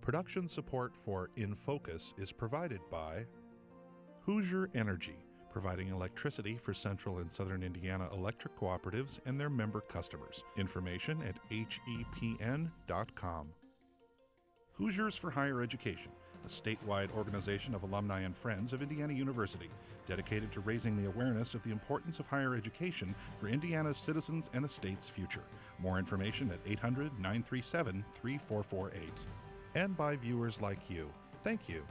Production support for InFocus is provided by Hoosier Energy, providing electricity for Central and Southern Indiana electric cooperatives and their member customers. Information at hepn.com. Hoosiers for Higher Education, a statewide organization of alumni and friends of Indiana University, dedicated to raising the awareness of the importance of higher education for Indiana's citizens and the state's future. More information at 800-937-3448. And by viewers like you. Thank you.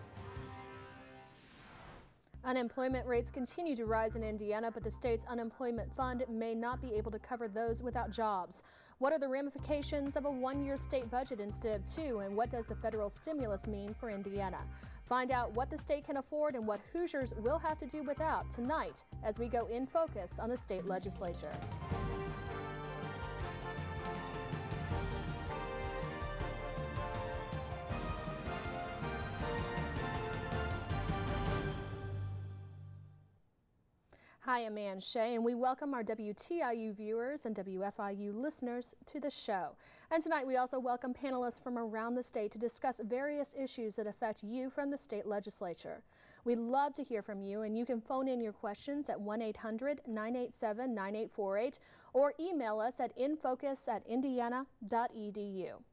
Unemployment rates continue to rise in Indiana, but the state's unemployment fund may not be able to cover those without jobs. What are the ramifications of a one-year state budget instead of two, and what does the federal stimulus mean for Indiana? Find out what the state can afford and what Hoosiers will have to do without tonight as we go in focus on the state legislature. Hi, I'm Ann Shea, and we welcome our WTIU viewers and WFIU listeners to the show. And tonight we also welcome panelists from around the state to discuss various issues that affect you from the state legislature. We'd love to hear from you, and you can phone in your questions at 1-800-987-9848 or email us at infocus@indiana.edu.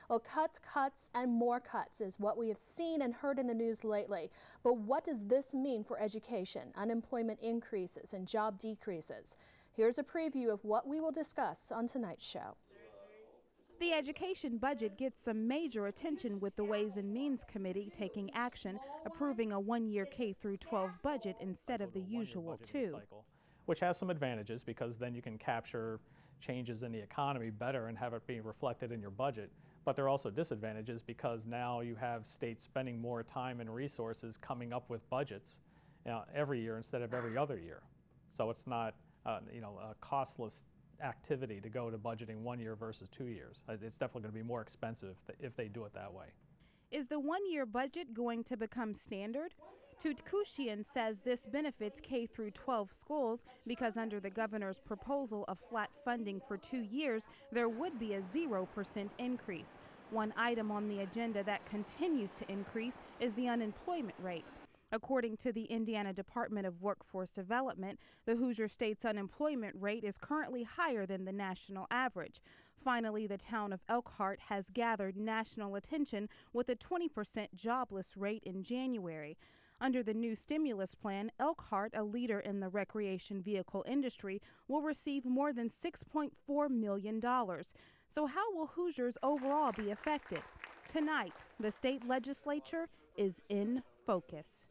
Well, cuts, and more cuts is what we have seen and heard in the news lately. But what does this mean for education, unemployment increases, and job decreases? Here's a preview of what we will discuss on tonight's show. The education budget gets some major attention with the Ways and Means Committee taking action, approving a one-year K-12 budget instead of the usual two. Which has some advantages because then you can capture changes in the economy better and have it be reflected in your budget. But there are also disadvantages because now you have states spending more time and resources coming up with budgets every year instead of every other year. So it's not a costless activity to go to budgeting 1 year versus 2 years. It's definitely going to be more expensive if they do it that way. Is the one-year budget going to become standard? Tutkushian says this benefits K-12 schools because under the governor's proposal of flat funding for 2 years, there would be a 0% increase. One item on the agenda that continues to increase is the unemployment rate. According to the Indiana Department of Workforce Development, the Hoosier State's unemployment rate is currently higher than the national average. Finally, the town of Elkhart has gathered national attention with a 20% jobless rate in January. Under the new stimulus plan, Elkhart, a leader in the recreation vehicle industry, will receive more than $6.4 million. So how will Hoosiers overall be affected? Tonight, the state legislature is in focus.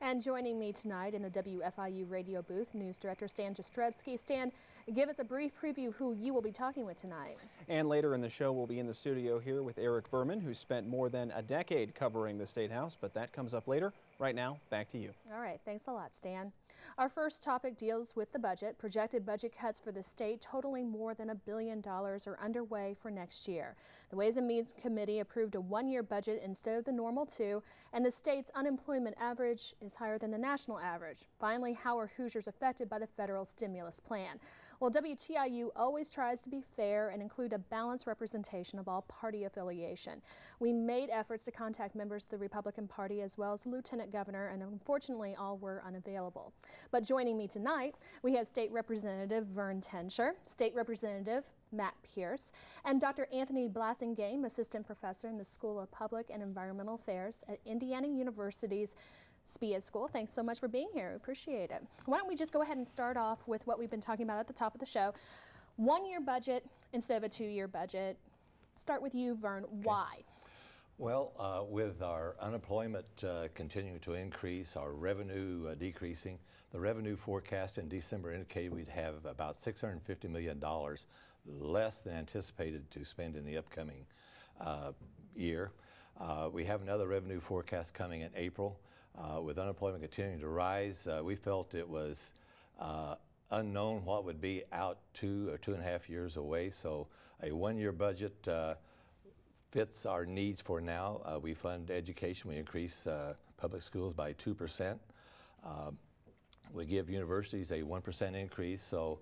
And joining me tonight in the WFIU radio booth, News Director Stan Jastrzebski. Stan, give us a brief preview of who you will be talking with tonight. And later in the show, we'll be in the studio here with Eric Berman, who spent more than a decade covering the State House, but that comes up later. Right now, back to you. All right, thanks a lot, Stan. Our first topic deals with the budget. Projected budget cuts for the state totaling more than $1 billion are underway for next year. The Ways and Means Committee approved a one-year budget instead of the normal two, and the state's unemployment average is higher than the national average. Finally, how are Hoosiers affected by the federal stimulus plan? Well, WTIU always tries to be fair and include a balanced representation of all party affiliation. We made efforts to contact members of the Republican Party as well as the Lieutenant Governor, and unfortunately all were unavailable. But joining me tonight, we have State Representative Vern Tincher, State Representative Matt Pierce, and Dr. Anthony Blasingame, Assistant Professor in the School of Public and Environmental Affairs at Indiana University's SPIA School. Thanks so much for being here. We appreciate it. Why don't we just go ahead and start off with what we've been talking about at the top of the show. One-year budget instead of a two-year budget. Start with you, Vern. Okay. Why? Well, with our unemployment continuing to increase, our revenue decreasing, the revenue forecast in December indicated we'd have about $650 million less than anticipated to spend in the upcoming year. We have another revenue forecast coming in April. With unemployment continuing to rise, we felt it was unknown what would be out 2 or 2.5 years away. So a one-year budget fits our needs for now. We fund education. We increase public schools by 2%. We give universities a 1% increase. So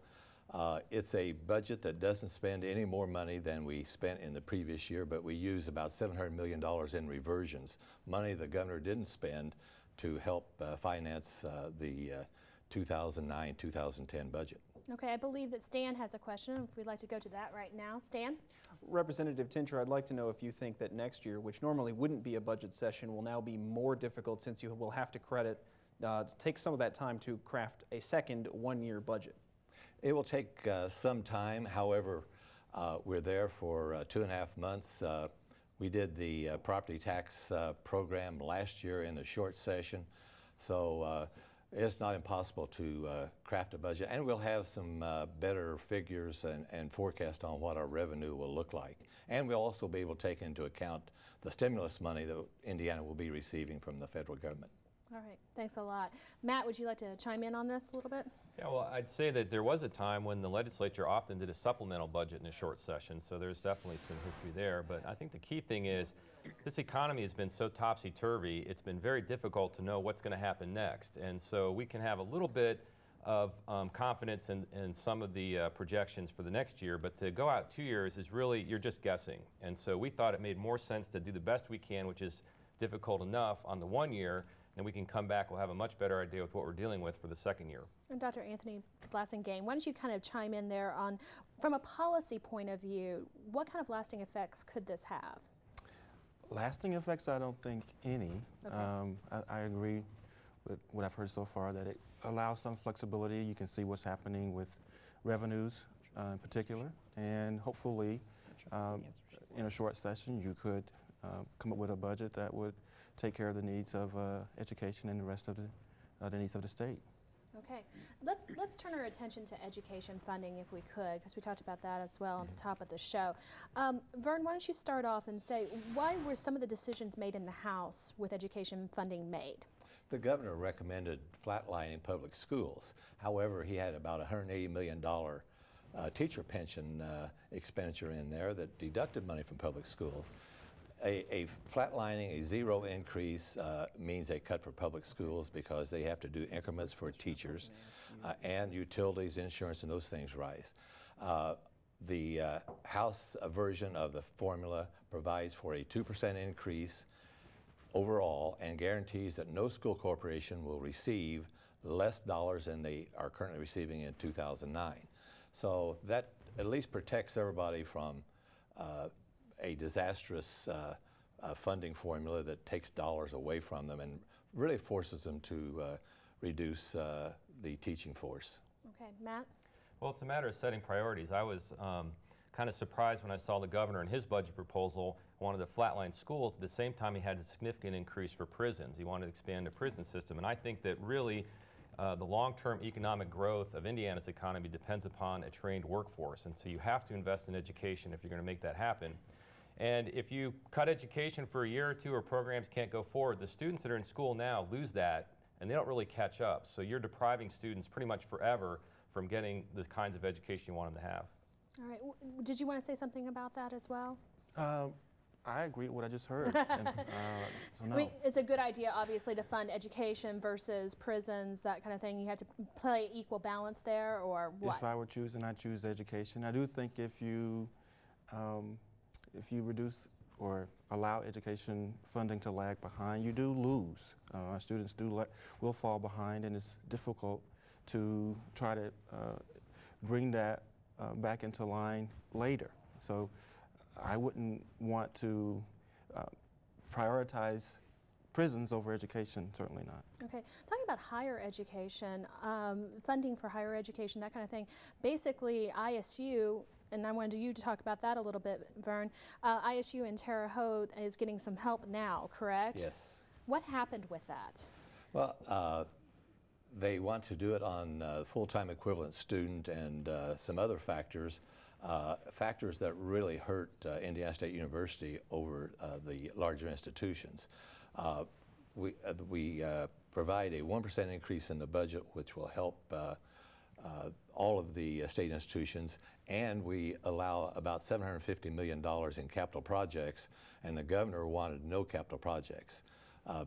It's a budget that doesn't spend any more money than we spent in the previous year, but we use about $700 million in reversions, money the governor didn't spend to help finance the 2009-2010 budget. Okay, I believe that Stan has a question. If we'd like to go to that right now. Stan? Representative Tincher, I'd like to know if you think that next year, which normally wouldn't be a budget session, will now be more difficult since you will have to take some of that time to craft a second one-year budget. It will take some time. However, we're there for 2.5 months. We did the property tax program last year in the short session, so it's not impossible to craft a budget, and we'll have some better figures and forecast on what our revenue will look like. And we'll also be able to take into account the stimulus money that Indiana will be receiving from the federal government. All right, thanks a lot. Matt, would you like to chime in on this a little bit? Yeah, well, I'd say that there was a time when the legislature often did a supplemental budget in a short session, so there's definitely some history there. But I think the key thing is this economy has been so topsy-turvy, it's been very difficult to know what's going to happen next. And so we can have a little bit of confidence in some of the projections for the next year, but to go out 2 years is really, you're just guessing. And so we thought it made more sense to do the best we can, which is difficult enough on the 1 year, and we can come back, we'll have a much better idea with what we're dealing with for the second year. And Dr. Anthony Blasingame, why don't you kind of chime in there on, from a policy point of view, what kind of lasting effects could this have? Lasting effects, I don't think any. Okay. I agree with what I've heard so far, that it allows some flexibility. You can see what's happening with revenues in particular, and hopefully in a short session you could come up with a budget that would take care of the needs of education and the rest of the needs of the state. Okay, let's turn our attention to education funding if we could, because we talked about that as well at the top of the show. Vern, why don't you start off and say, why were some of the decisions made in the House with education funding made? The governor recommended flatlining public schools. However, he had about $180 million teacher pension expenditure in there that deducted money from public schools. A flatlining, a zero increase means a cut for public schools because they have to do increments for teachers and utilities, insurance, and those things rise. The House version of the formula provides for a 2% increase overall and guarantees that no school corporation will receive less dollars than they are currently receiving in 2009. So that at least protects everybody from a disastrous funding formula that takes dollars away from them and really forces them to reduce the teaching force. Okay, Matt? Well, it's a matter of setting priorities. I was kind of surprised when I saw the governor in his budget proposal wanted to flatline schools. At the same time, he had a significant increase for prisons. He wanted to expand the prison system. And I think that really the long-term economic growth of Indiana's economy depends upon a trained workforce. And so you have to invest in education if you're going to make that happen. And if you cut education for a year or two or programs can't go forward, the students that are in school now lose that and they don't really catch up. So you're depriving students pretty much forever from getting the kinds of education you want them to have. All right, did you want to say something about that as well? I agree with what I just heard. And, so no. I mean, it's a good idea, obviously, to fund education versus prisons, that kind of thing. You have to play equal balance there, or what? If I were choosing, I'd choose education. I do think if you reduce or allow education funding to lag behind, you do lose. Students will fall behind, and it's difficult to try to bring that back into line later. So I wouldn't want to prioritize prisons over education, certainly not. Okay, talking about higher education, funding for higher education, that kind of thing. Basically, ISU, and I wanted you to talk about that a little bit, Vern. ISU in Terre Haute is getting some help now, correct? Yes. What happened with that? Well, they want to do it on full-time equivalent student and some other factors, factors that really hurt Indiana State University over the larger institutions. We provide a 1% increase in the budget, which will help all of the state institutions, and we allow about $750 million in capital projects, and the governor wanted no capital projects.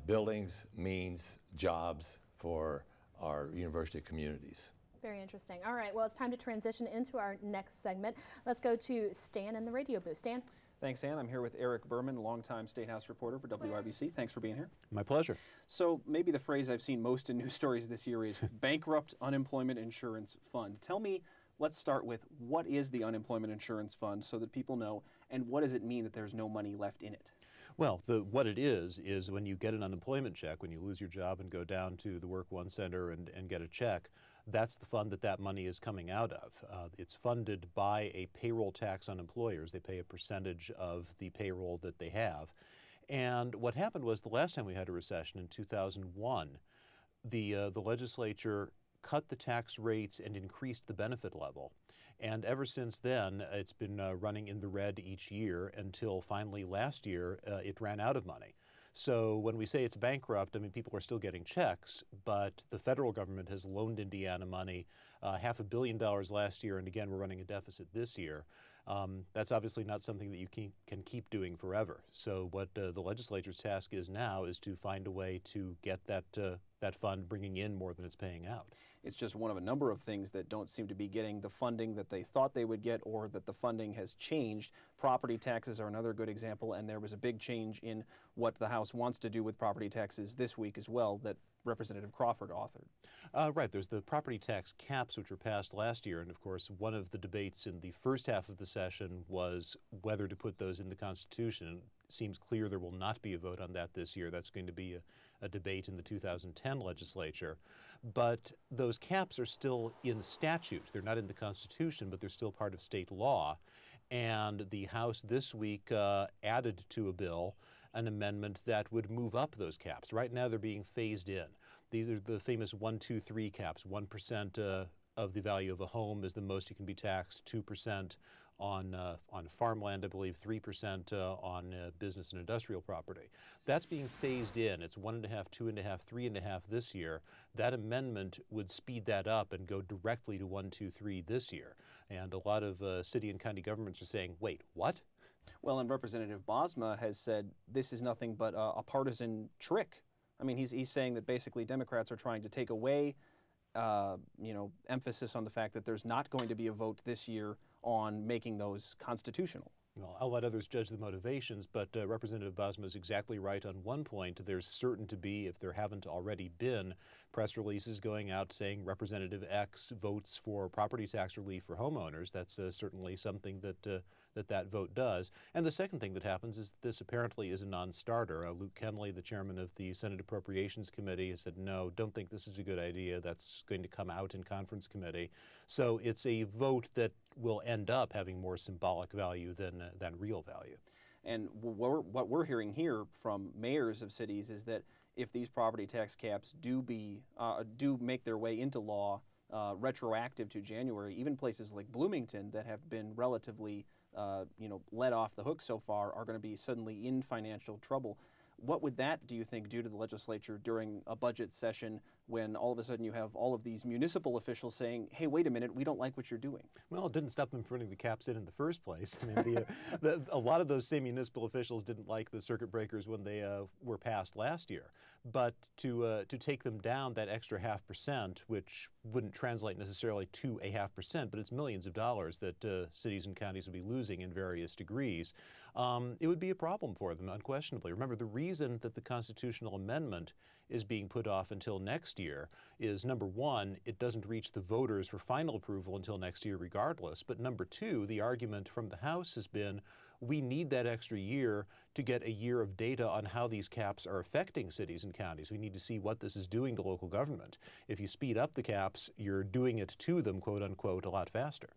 Buildings means jobs for our university communities. Very interesting. All right, well, it's time to transition into our next segment. Let's go to Stan in the radio booth. Stan? Thanks, Ann. I'm here with Eric Berman, longtime State House reporter for WIBC. Thanks for being here. My pleasure. So maybe the phrase I've seen most in news stories this year is bankrupt unemployment insurance fund. Tell me, let's start with what is the unemployment insurance fund so that people know, and what does it mean that there's no money left in it? Well, what it is when you get an unemployment check, when you lose your job and go down to the Work One Center and get a check, that's the fund that money is coming out of. It's funded by a payroll tax on employers. They pay a percentage of the payroll that they have. And what happened was the last time we had a recession in 2001, the legislature cut the tax rates and increased the benefit level. And ever since then, it's been running in the red each year until finally last year it ran out of money. So when we say it's bankrupt, I mean, people are still getting checks, but the federal government has loaned Indiana money, $500 million last year, and again, we're running a deficit this year. That's obviously not something that you can keep doing forever. So what the legislature's task is now is to find a way to get that fund bringing in more than it's paying out. It's just one of a number of things that don't seem to be getting the funding that they thought they would get, or that the funding has changed. Property taxes are another good example, and there was a big change in what the House wants to do with property taxes this week as well that Representative Crawford authored. Right, there's the property tax caps which were passed last year, and of course one of the debates in the first half of the session was whether to put those in the Constitution. It seems clear there will not be a vote on that this year. That's going to be a debate in the 2010 legislature. But those caps are still in statute. They're not in the Constitution, but they're still part of state law. And the House this week added to a bill an amendment that would move up those caps. Right now they're being phased in. These are the famous 1, 2, 3 caps. 1% of the value of a home is the most you can be taxed, 2% on farmland, I believe 3% on business and industrial property. That's being phased in. It's 1.5%, 2.5%, 3.5% this year. That amendment would speed that up and go directly to 1, 2, 3 this year. And a lot of city and county governments are saying, wait, what? Well, and Representative Bosma has said this is nothing but a partisan trick. I mean, he's saying that basically Democrats are trying to take away emphasis on the fact that there's not going to be a vote this year on making those constitutional. Well, I'll let others judge the motivations, but Representative Bosma is exactly right on one point. There's certain to be, if there haven't already been, press releases going out saying Representative X votes for property tax relief for homeowners. That's certainly something that vote does. And the second thing that happens is this apparently is a non-starter. Luke Kenley, the chairman of the Senate Appropriations Committee, has said, no, don't think this is a good idea. That's going to come out in conference committee. So it's a vote that will end up having more symbolic value than real value. And what we're hearing here from mayors of cities is that if these property tax caps do make their way into law retroactive to January, even places like Bloomington that have been relatively let off the hook so far are going to be suddenly in financial trouble. What would that, do you think, do to the legislature during a budget session when all of a sudden you have all of these municipal officials saying, hey, wait a minute, we don't like what you're doing? Well, it didn't stop them from putting the caps in the first place. I mean, a lot of those same municipal officials didn't like the circuit breakers when they were passed last year. But to take them down that extra 0.5%, which wouldn't translate necessarily to a 0.5%, but it's millions of dollars that cities and counties would be losing in various degrees, it would be a problem for them, unquestionably. Remember, the reason that the constitutional amendment is being put off until next year is, number one, it doesn't reach the voters for final approval until next year regardless. But number two, the argument from the House has been, we need that extra year to get a year of data on how these caps are affecting cities and counties. We need to see what this is doing to local government. If you speed up the caps, you're doing it to them, quote unquote, a lot faster.